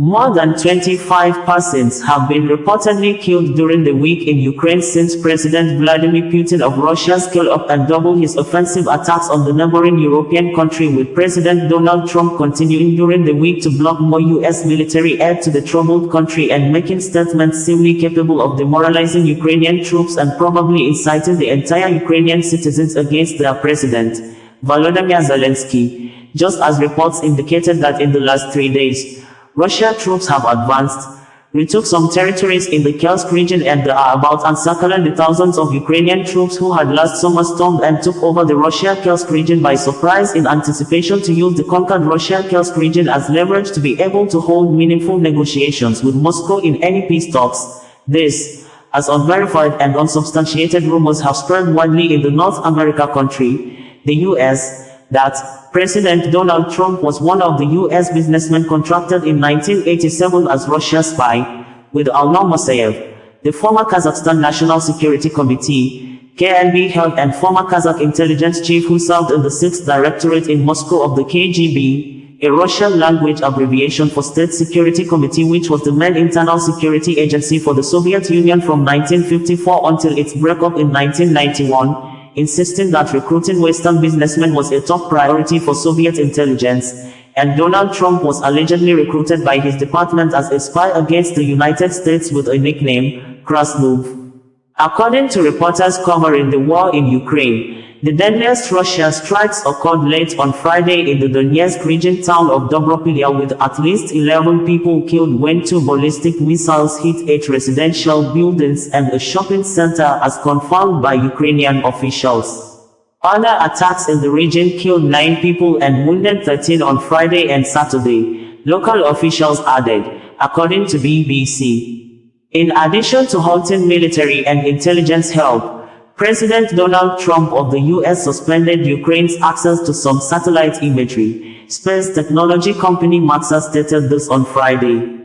More than 25 persons have been reportedly killed during the week in Ukraine since President Vladimir Putin of Russia scaled up and doubled his offensive attacks on the neighboring European country, with President Donald Trump continuing during the week to block more U.S. military aid to the troubled country and making statements seemingly capable of demoralizing Ukrainian troops and probably inciting the entire Ukrainian citizens against their president, Volodymyr Zelenskyy, just as reports indicated that in the last 3 days, Russian troops have advanced, retook some territories in the Kursk region, and are about encircling the thousands of Ukrainian troops who had last summer stormed and took over the Russia Kursk region by surprise in anticipation to use the conquered Russia Kursk region as leverage to be able to hold meaningful negotiations with Moscow in any peace talks. This, as unverified and unsubstantiated rumors have spread widely in the North America country, the U.S., that President Donald Trump was one of the U.S. businessmen contracted in 1987 as Russia's spy, with Alnur Mussayev, the former Kazakhstan National Security Committee, KNB Head, and former Kazakh Intelligence Chief who served in the 6th Directorate in Moscow of the KGB, a Russian language abbreviation for State Security Committee, which was the main internal security agency for the Soviet Union from 1954 until its breakup in 1991. Insisting that recruiting Western businessmen was a top priority for Soviet intelligence, and Donald Trump was allegedly recruited by his department as a spy against the United States with a nickname, Krasnov. According to reporters covering the war in Ukraine, the deadliest Russian strikes occurred late on Friday in the Donetsk region town of Dobropilya, with at least 11 people killed when 2 ballistic missiles hit 8 residential buildings and a shopping center, as confirmed by Ukrainian officials. Other attacks in the region killed 9 people and wounded 13 on Friday and Saturday, local officials added, according to BBC. In addition to halting military and intelligence help, President Donald Trump of the U.S. suspended Ukraine's access to some satellite imagery. Space technology company Maxar stated this on Friday.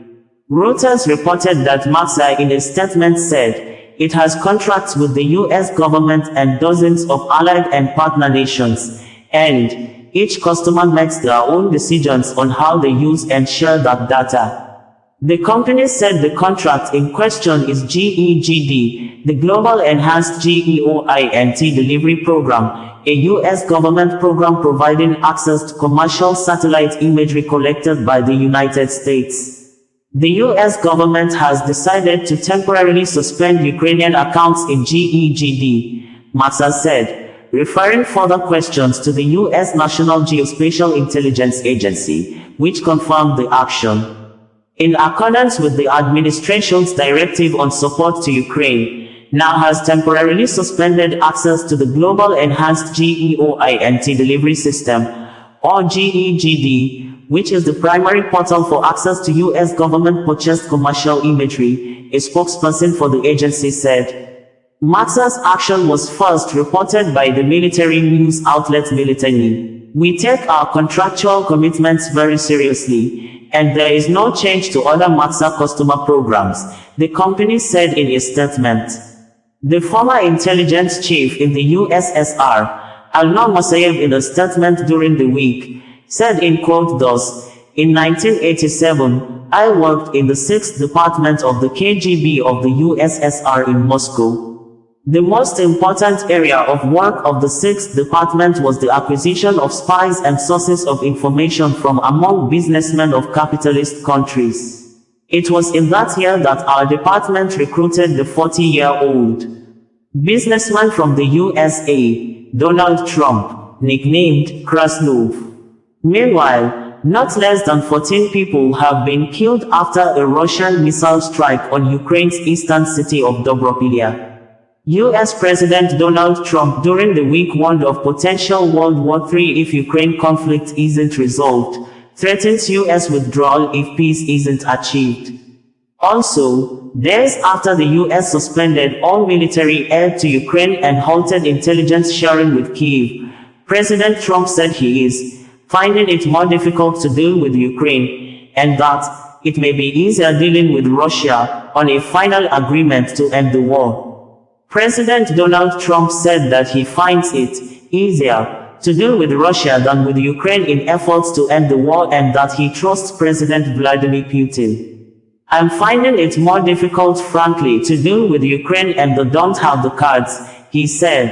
Reuters reported that Maxar in a statement said it has contracts with the U.S. government and dozens of allied and partner nations, and each customer makes their own decisions on how they use and share that data. The company said the contract in question is GEGD, the Global Enhanced GEOINT Delivery Program, a U.S. government program providing access to commercial satellite imagery collected by the United States. The U.S. government has decided to temporarily suspend Ukrainian accounts in GEGD, Maxar said, referring further questions to the U.S. National Geospatial Intelligence Agency, which confirmed the action. In accordance with the administration's directive on support to Ukraine, now has temporarily suspended access to the Global Enhanced GEOINT Delivery System, or GEGD, which is the primary portal for access to U.S. government-purchased commercial imagery, a spokesperson for the agency said. Maxar's action was first reported by the military news outlet Military. We take our contractual commitments very seriously, and there is no change to other Maxar customer programs, the company said in a statement. The former intelligence chief in the USSR, Alnur Mussayev, in a statement during the week, said in quote thus, "In 1987, I worked in the 6th Department of the KGB of the USSR in Moscow. The most important area of work of the 6th Department was the acquisition of spies and sources of information from among businessmen of capitalist countries. It was in that year that our department recruited the 40-year-old businessman from the USA, Donald Trump, nicknamed Krasnov. Meanwhile, not less than 14 people have been killed after a Russian missile strike on Ukraine's eastern city of Dobropilya. U.S. President Donald Trump during the week warned of potential World War III if Ukraine conflict isn't resolved, threatens U.S. withdrawal if peace isn't achieved. Also, days after the U.S. suspended all military aid to Ukraine and halted intelligence sharing with Kyiv, President Trump said he is finding it more difficult to deal with Ukraine, and that it may be easier dealing with Russia on a final agreement to end the war. President Donald Trump said that he finds it easier to deal with Russia than with Ukraine in efforts to end the war, and that he trusts President Vladimir Putin. I'm finding it more difficult, frankly, to deal with Ukraine, and they don't have the cards, he said.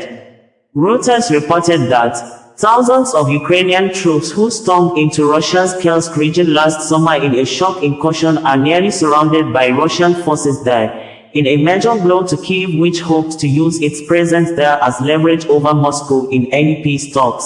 Reuters reported that thousands of Ukrainian troops who stormed into Russia's Kursk region last summer in a shock incursion are nearly surrounded by Russian forces there, in a major blow to Kyiv, which hoped to use its presence there as leverage over Moscow in any peace talks.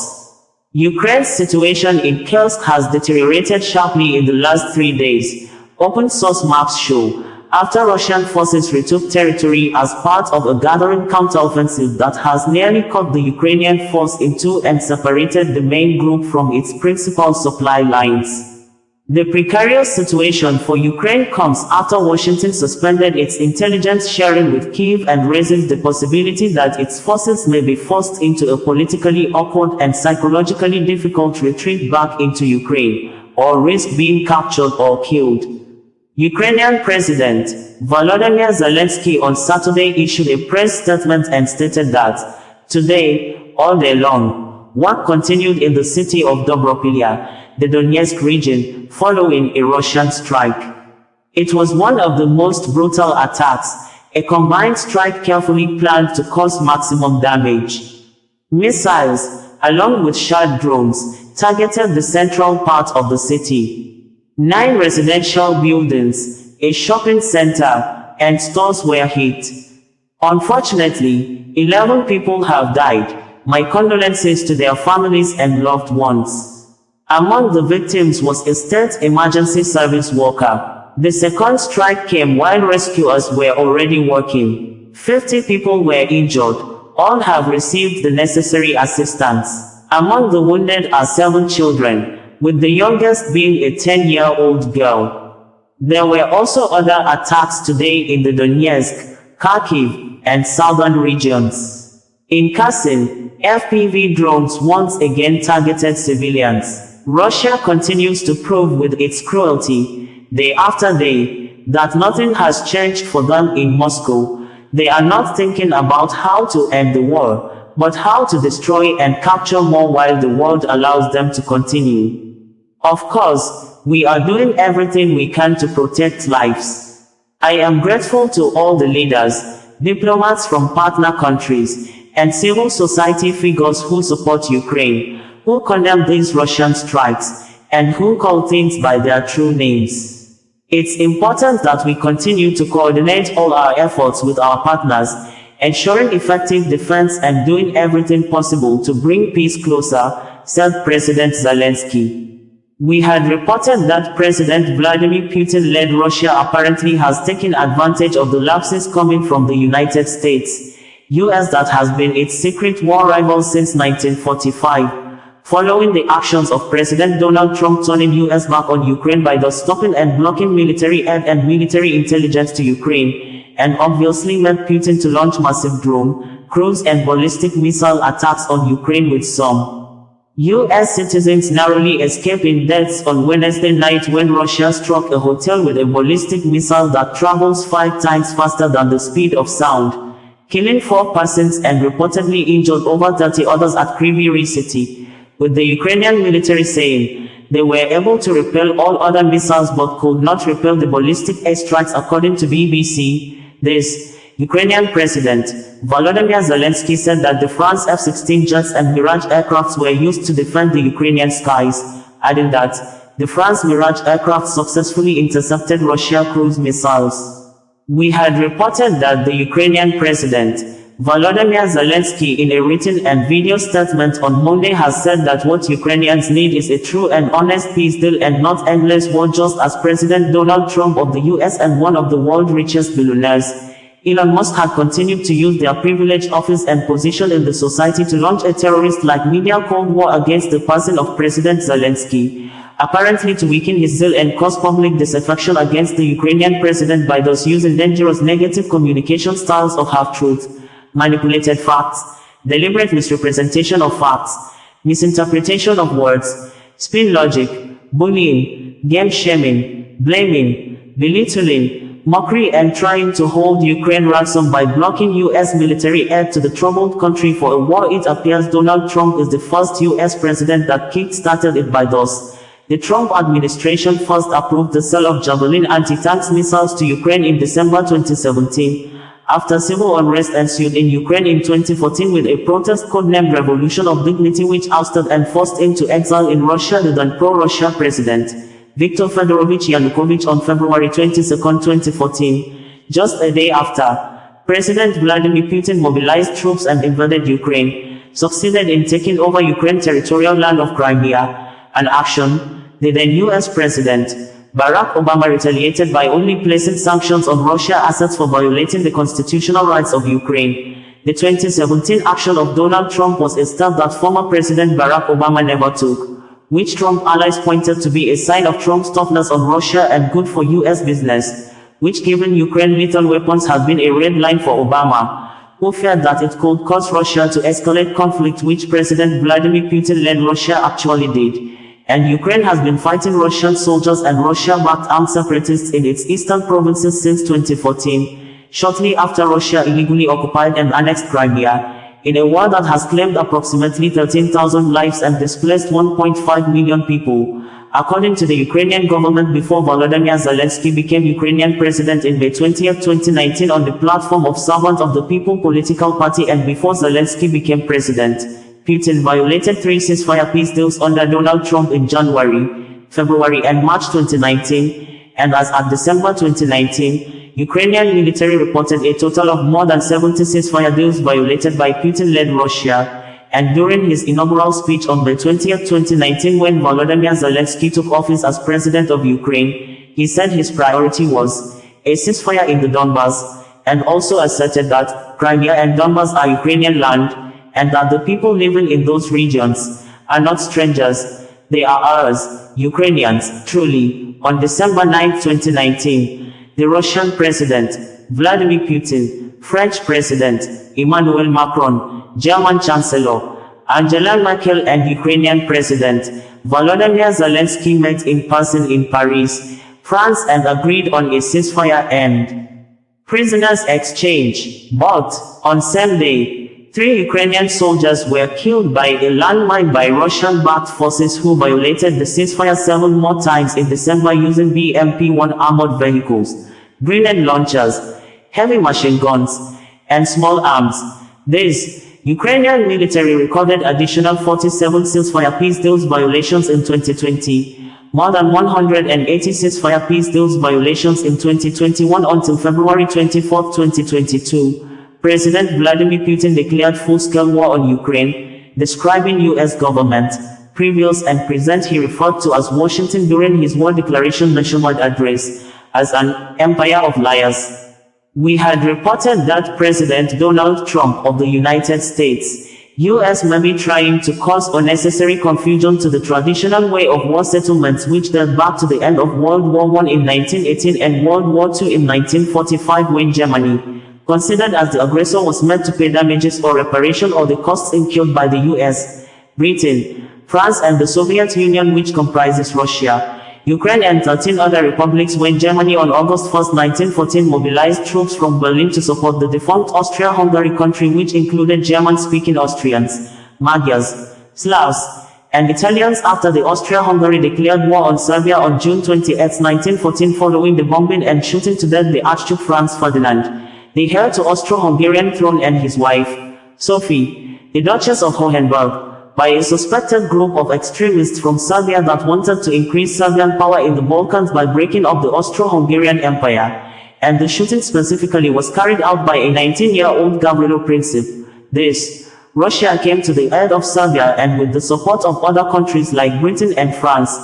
Ukraine's situation in Kursk has deteriorated sharply in the last 3 days, open source maps show, after Russian forces retook territory as part of a gathering counteroffensive that has nearly cut the Ukrainian force in two and separated the main group from its principal supply lines. The precarious situation for Ukraine comes after Washington suspended its intelligence sharing with Kyiv and raises the possibility that its forces may be forced into a politically awkward and psychologically difficult retreat back into Ukraine, or risk being captured or killed. Ukrainian President Volodymyr Zelenskyy on Saturday issued a press statement and stated that, today, all day long, work continued in the city of Dobropilya, the Donetsk region, following a Russian strike. It was one of the most brutal attacks, a combined strike carefully planned to cause maximum damage. Missiles, along with Shad drones, targeted the central part of the city. 9 residential buildings, a shopping center, and stores were hit. Unfortunately, 11 people have died. My condolences to their families and loved ones. Among the victims was a state emergency service worker. The second strike came while rescuers were already working. 50 people were injured. All have received the necessary assistance. Among the wounded are 7 children, with the youngest being a 10-year-old girl. There were also other attacks today in the Donetsk, Kharkiv, and southern regions. In Kherson, FPV drones once again targeted civilians. Russia continues to prove with its cruelty, day after day, that nothing has changed for them in Moscow. They are not thinking about how to end the war, but how to destroy and capture more while the world allows them to continue. Of course, we are doing everything we can to protect lives. I am grateful to all the leaders, diplomats from partner countries, and civil society figures who support Ukraine, who condemn these Russian strikes, and who call things by their true names. It's important that we continue to coordinate all our efforts with our partners, ensuring effective defense and doing everything possible to bring peace closer, said President Zelenskyy. We had reported that President Vladimir Putin-led Russia apparently has taken advantage of the lapses coming from the United States, US, that has been its secret war rival since 1945. Following the actions of President Donald Trump turning US back on Ukraine by thus stopping and blocking military aid and military intelligence to Ukraine, and obviously led Putin to launch massive drone, cruise and ballistic missile attacks on Ukraine, with some US citizens narrowly escaping deaths on Wednesday night when Russia struck a hotel with a ballistic missile that travels 5 times faster than the speed of sound, killing 4 persons and reportedly injured over 30 others at Kryvyi City, with the Ukrainian military saying they were able to repel all other missiles but could not repel the ballistic airstrikes, according to BBC. This Ukrainian President Volodymyr Zelenskyy said that the France F-16 jets and Mirage aircrafts were used to defend the Ukrainian skies, adding that the France Mirage aircraft successfully intercepted Russian cruise missiles. We had reported that the Ukrainian President Volodymyr Zelenskyy, in a written and video statement on Monday, has said that what Ukrainians need is a true and honest peace deal and not endless war, just as President Donald Trump of the US and one of the world's richest billionaires, Elon Musk, had continued to use their privileged office and position in the society to launch a terrorist-like media cold war against the person of President Zelenskyy, apparently to weaken his zeal and cause public disaffection against the Ukrainian president by thus using dangerous negative communication styles of half-truth, manipulated facts, deliberate misrepresentation of facts, misinterpretation of words, spin logic, bullying, game shaming, blaming, belittling, mockery and trying to hold Ukraine ransom by blocking U.S. military aid to the troubled country for a war. It appears Donald Trump is the first U.S. president that kick-started it by thus. The Trump administration first approved the sale of Javelin anti-tank missiles to Ukraine in December 2017, after civil unrest ensued in Ukraine in 2014 with a protest codenamed Revolution of Dignity, which ousted and forced into exile in Russia the then pro-Russia president, Viktor Fedorovich Yanukovych, on February 22, 2014. Just a day after, President Vladimir Putin mobilized troops and invaded Ukraine, succeeded in taking over Ukraine's territorial land of Crimea, an action the then U.S. President Barack Obama retaliated by only placing sanctions on Russia assets for violating the constitutional rights of Ukraine. The 2017 action of Donald Trump was a step that former President Barack Obama never took, which Trump allies pointed to be a sign of Trump's toughness on Russia and good for U.S. business, which given Ukraine lethal weapons had been a red line for Obama, who feared that it could cause Russia to escalate conflict, which President Vladimir Putin-led Russia actually did. And Ukraine has been fighting Russian soldiers and Russia-backed armed separatists in its eastern provinces since 2014, shortly after Russia illegally occupied and annexed Crimea, in a war that has claimed approximately 13,000 lives and displaced 1.5 million people, according to the Ukrainian government before Volodymyr Zelenskyy became Ukrainian president in May 20, 2019 on the platform of Servant of the People political party, and before Zelenskyy became president. Putin violated 3 ceasefire peace deals under Donald Trump in January, February and March 2019, and as at December 2019, Ukrainian military reported a total of more than 70 ceasefire deals violated by Putin-led Russia. And during his inaugural speech on May 20, 2019, when Volodymyr Zelenskyy took office as president of Ukraine, he said his priority was a ceasefire in the Donbas, and also asserted that Crimea and Donbas are Ukrainian land, and that the people living in those regions are not strangers, they are ours, Ukrainians, truly. On December 9, 2019, the Russian President Vladimir Putin, French President Emmanuel Macron, German Chancellor Angela Merkel and Ukrainian President Volodymyr Zelenskyy met in person in Paris, France, and agreed on a ceasefire and prisoners exchange. But, on same day, 3 Ukrainian soldiers were killed by a landmine by Russian-backed forces who violated the ceasefire 7 more times in December using BMP-1 armored vehicles, grenade launchers, heavy machine guns, and small arms. This Ukrainian military recorded additional 47 ceasefire peace deals violations in 2020, more than 180 ceasefire peace deals violations in 2021 until February 24, 2022. President Vladimir Putin declared full-scale war on Ukraine, describing U.S. government, previous and present he referred to as Washington during his war declaration nationwide address, as an empire of liars. We had reported that President Donald Trump of the United States, U.S. may be trying to cause unnecessary confusion to the traditional way of war settlements which date back to the end of World War I in 1918 and World War II in 1945, when Germany, considered as the aggressor, was meant to pay damages or reparation or the costs incurred by the U.S., Britain, France and the Soviet Union, which comprises Russia, Ukraine and 13 other republics, when Germany on August 1, 1914 mobilized troops from Berlin to support the defunct Austria-Hungary country, which included German-speaking Austrians, Magyars, Slavs, and Italians, after the Austria-Hungary declared war on Serbia on June 28, 1914 following the bombing and shooting to death the Archduke Franz Ferdinand, the heir to Austro-Hungarian throne, and his wife, Sophie, the Duchess of Hohenberg, by a suspected group of extremists from Serbia that wanted to increase Serbian power in the Balkans by breaking up the Austro-Hungarian Empire, and the shooting specifically was carried out by a 19-year-old Gavrilo Princip. This, Russia came to the aid of Serbia, and with the support of other countries like Britain and France,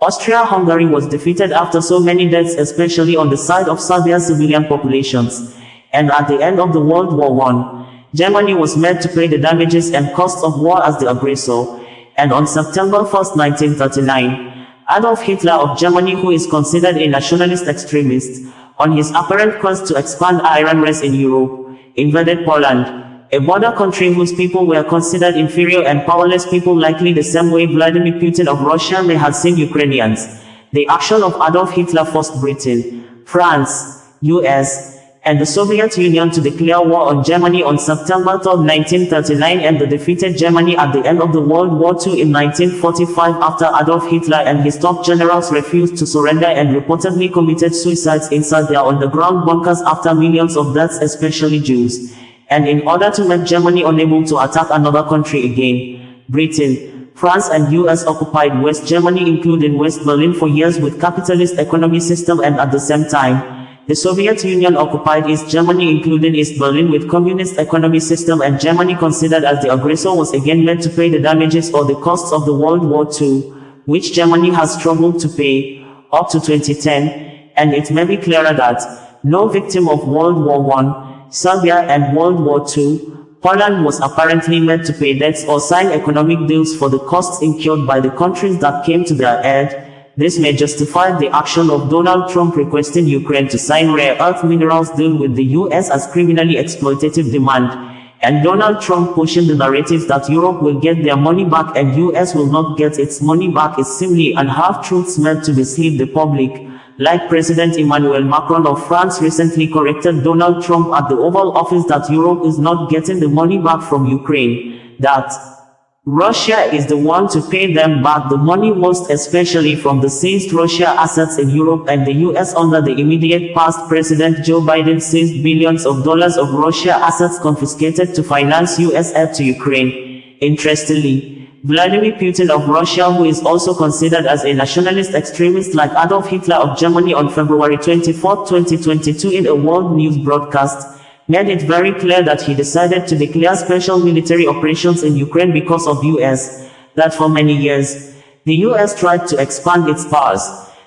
Austria-Hungary was defeated after so many deaths, especially on the side of Serbia's civilian populations. And at the end of the World War I, Germany was made to pay the damages and costs of war as the aggressor, and on September 1, 1939, Adolf Hitler of Germany, who is considered a nationalist extremist, on his apparent quest to expand Iron race in Europe, invaded Poland, a border country whose people were considered inferior and powerless people, likely the same way Vladimir Putin of Russia may have seen Ukrainians. The action of Adolf Hitler forced Britain, France, US, and the Soviet Union to declare war on Germany on September 3, 1939 and the defeated Germany at the end of the World War II in 1945 after Adolf Hitler and his top generals refused to surrender and reportedly committed suicides inside their underground bunkers after millions of deaths, especially Jews. And in order to make Germany unable to attack another country again, Britain, France and US occupied West Germany including West Berlin for years with capitalist economy system, and at the same time, the Soviet Union occupied East Germany including East Berlin with communist economy system, and Germany, considered as the aggressor, was again made to pay the damages or the costs of the World War II, which Germany has struggled to pay, up to 2010, and it may be clearer that no victim of World War I, Serbia and World War II, Poland was apparently made to pay debts or sign economic deals for the costs incurred by the countries that came to their aid. This may justify the action of Donald Trump requesting Ukraine to sign rare earth minerals deal with the US as criminally exploitative demand, and Donald Trump pushing the narrative that Europe will get their money back and US will not get its money back is simply and half-truths meant to mislead the public. Like President Emmanuel Macron of France recently corrected Donald Trump at the Oval Office that Europe is not getting the money back from Ukraine, that Russia is the one to pay them back the money, most especially from the seized Russia assets in Europe, and the US under the immediate past President Joe Biden seized billions of dollars of Russia assets confiscated to finance US aid to Ukraine. Interestingly, Vladimir Putin of Russia, who is also considered as a nationalist extremist like Adolf Hitler of Germany, on February 24, 2022 in a world news broadcast, made it very clear that he decided to declare special military operations in Ukraine because of US, that for many years, the US tried to expand its powers,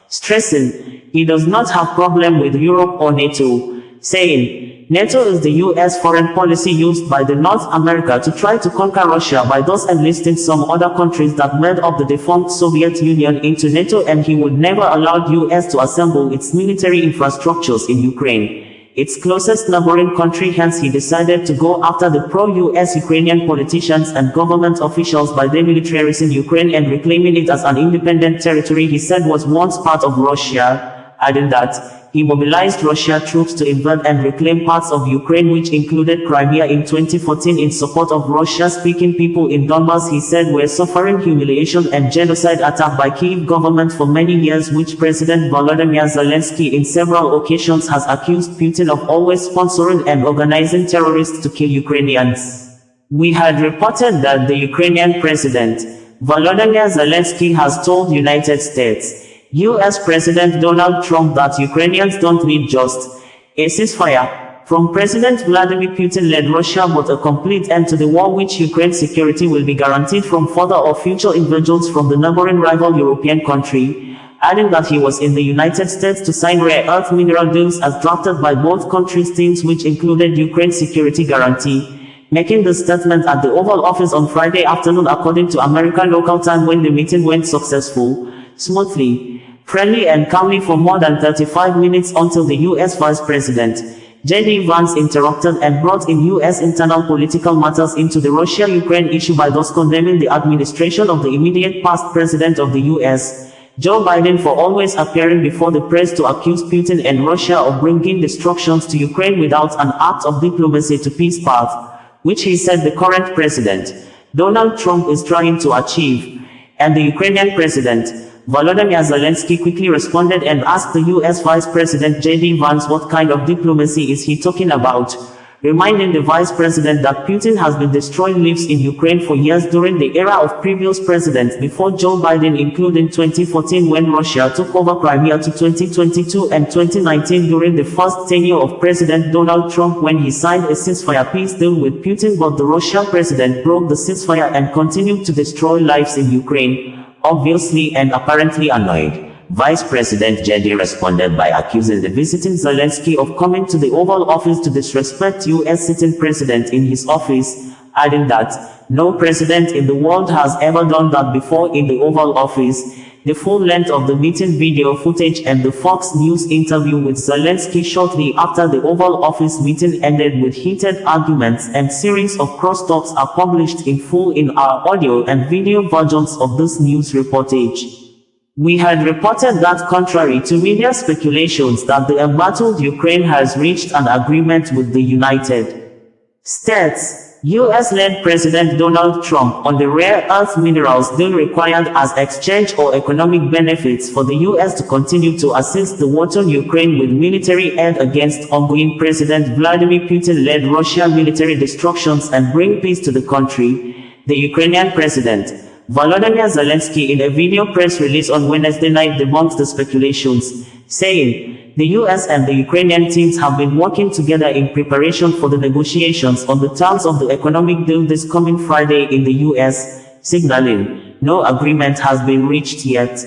stressing he does not have problem with Europe or NATO, saying NATO is the US foreign policy used by the North America to try to conquer Russia by thus enlisting some other countries that made up the defunct Soviet Union into NATO, and he would never allow US to assemble its military infrastructures in Ukraine, its closest neighboring country. Hence he decided to go after the pro-US Ukrainian politicians and government officials by demilitarizing Ukraine and reclaiming it as an independent territory he said was once part of Russia, adding that he mobilized Russian troops to invade and reclaim parts of Ukraine, which included Crimea, in 2014 in support of Russia-speaking people in Donbas he said were suffering humiliation and genocide attack by Kyiv government for many years, which President Volodymyr Zelenskyy in several occasions has accused Putin of always sponsoring and organizing terrorists to kill Ukrainians. We had reported that the Ukrainian President, Volodymyr Zelenskyy, has told United States, US President Donald Trump that Ukrainians don't need just a ceasefire from President Vladimir Putin-led Russia, but a complete end to the war, which Ukraine's security will be guaranteed from further or future invasions from the neighboring rival European country, adding that he was in the United States to sign rare earth mineral deals as drafted by both countries' teams, which included Ukraine's security guarantee, making the statement at the Oval Office on Friday afternoon according to American local time, when the meeting went smoothly, friendly and calmly for more than 35 minutes until the US Vice President, J.D. Vance, interrupted and brought in US internal political matters into the Russia-Ukraine issue by thus condemning the administration of the immediate past President of the US, Joe Biden, for always appearing before the press to accuse Putin and Russia of bringing destructions to Ukraine without an act of diplomacy to peace path, which he said the current President, Donald Trump, is trying to achieve. And the Ukrainian President, Volodymyr Zelenskyy, quickly responded and asked the US Vice President J.D. Vance what kind of diplomacy is he talking about, reminding the Vice President that Putin has been destroying lives in Ukraine for years during the era of previous presidents before Joe Biden, including 2014 when Russia took over Crimea, to 2022 and 2019 during the first tenure of President Donald Trump, when he signed a ceasefire peace deal with Putin, but the Russian president broke the ceasefire and continued to destroy lives in Ukraine. Obviously and apparently annoyed, Vice President J.D. responded by accusing the visiting Zelenskyy of coming to the Oval Office to disrespect US sitting president in his office, adding that no president in the world has ever done that before in the Oval Office. The full length of the meeting video footage and the Fox News interview with Zelenskyy shortly after the Oval Office meeting ended with heated arguments and series of crosstalks are published in full in our audio and video versions of this news reportage. We had reported that contrary to media speculations that the embattled Ukraine has reached an agreement with the United States, US-led President Donald Trump on the rare earth minerals deal required as exchange or economic benefits for the US to continue to assist the war-torn Ukraine with military aid against ongoing President Vladimir Putin-led Russia military destructions and bring peace to the country. The Ukrainian President, Volodymyr Zelenskyy, in a video press release on Wednesday night debunked the speculations, saying, "The US and the Ukrainian teams have been working together in preparation for the negotiations on the terms of the economic deal this coming Friday in the US, signaling, no agreement has been reached yet."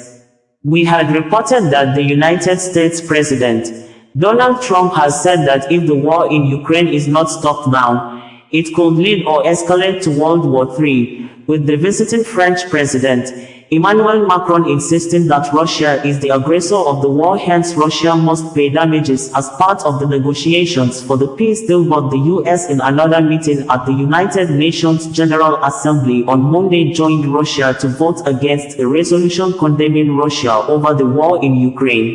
We had reported that the United States President, Donald Trump, has said that if the war in Ukraine is not stopped now, it could lead or escalate to World War III, with the visiting French President, Emmanuel Macron, insisting that Russia is the aggressor of the war, hence Russia must pay damages as part of the negotiations for the peace deal. But the US, in another meeting at the United Nations General Assembly on Monday, joined Russia to vote against a resolution condemning Russia over the war in Ukraine.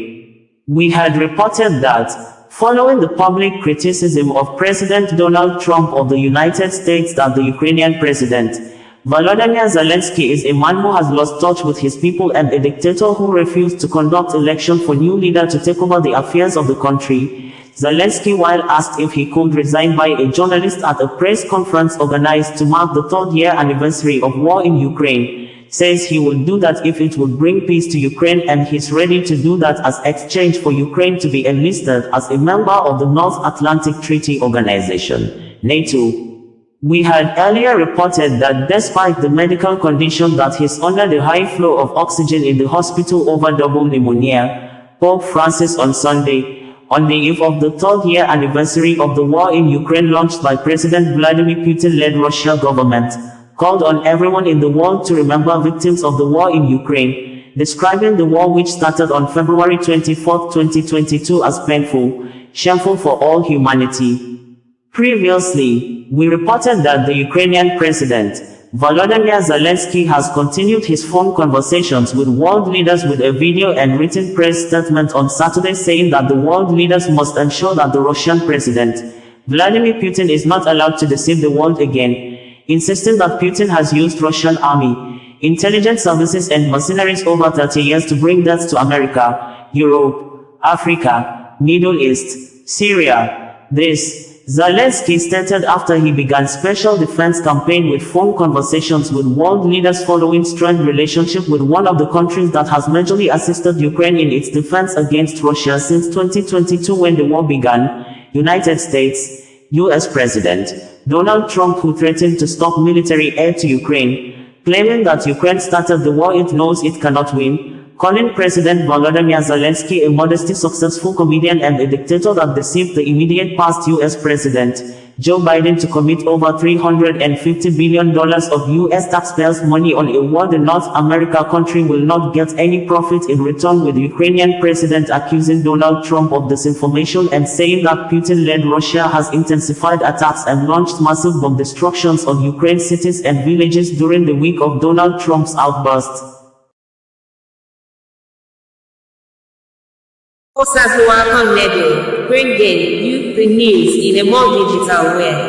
We had reported that, following the public criticism of President Donald Trump of the United States that the Ukrainian President, Volodymyr Zelenskyy, is a man who has lost touch with his people and a dictator who refused to conduct election for new leader to take over the affairs of the country. Zelenskyy, while asked if he could resign by a journalist at a press conference organized to mark the third-year anniversary of war in Ukraine, says he would do that if it would bring peace to Ukraine, and he's ready to do that as exchange for Ukraine to be enlisted as a member of the North Atlantic Treaty Organization, NATO. We had earlier reported that despite the medical condition that he's under, the high flow of oxygen in the hospital over double pneumonia, Pope Francis on Sunday, on the eve of the third-year anniversary of the war in Ukraine launched by President Vladimir Putin-led Russia government, called on everyone in the world to remember victims of the war in Ukraine, describing the war, which started on February 24, 2022, as painful, shameful for all humanity. Previously, we reported that the Ukrainian President, Volodymyr Zelenskyy, has continued his phone conversations with world leaders with a video and written press statement on Saturday saying that the world leaders must ensure that the Russian President, Vladimir Putin, is not allowed to deceive the world again, insisting that Putin has used Russian army, intelligence services and mercenaries over 30 years to bring death to America, Europe, Africa, Middle East, Syria. This, Zelenskyy stated after he began special defense campaign with phone conversations with world leaders following strained relationship with one of the countries that has majorly assisted Ukraine in its defense against Russia since 2022 when the war began, United States, US President Donald Trump, who threatened to stop military aid to Ukraine, claiming that Ukraine started the war it knows it cannot win, calling President Volodymyr Zelenskyy a modestly successful comedian and a dictator that deceived the immediate past US President, Joe Biden, to commit over $350 billion of US taxpayers' money on a war the North America country will not get any profit in return, with the Ukrainian President accusing Donald Trump of disinformation and saying that Putin-led Russia has intensified attacks and launched massive bomb destructions on Ukraine cities and villages during the week of Donald Trump's outburst. Osazuwa KNB, bringing you the news in a more digital way.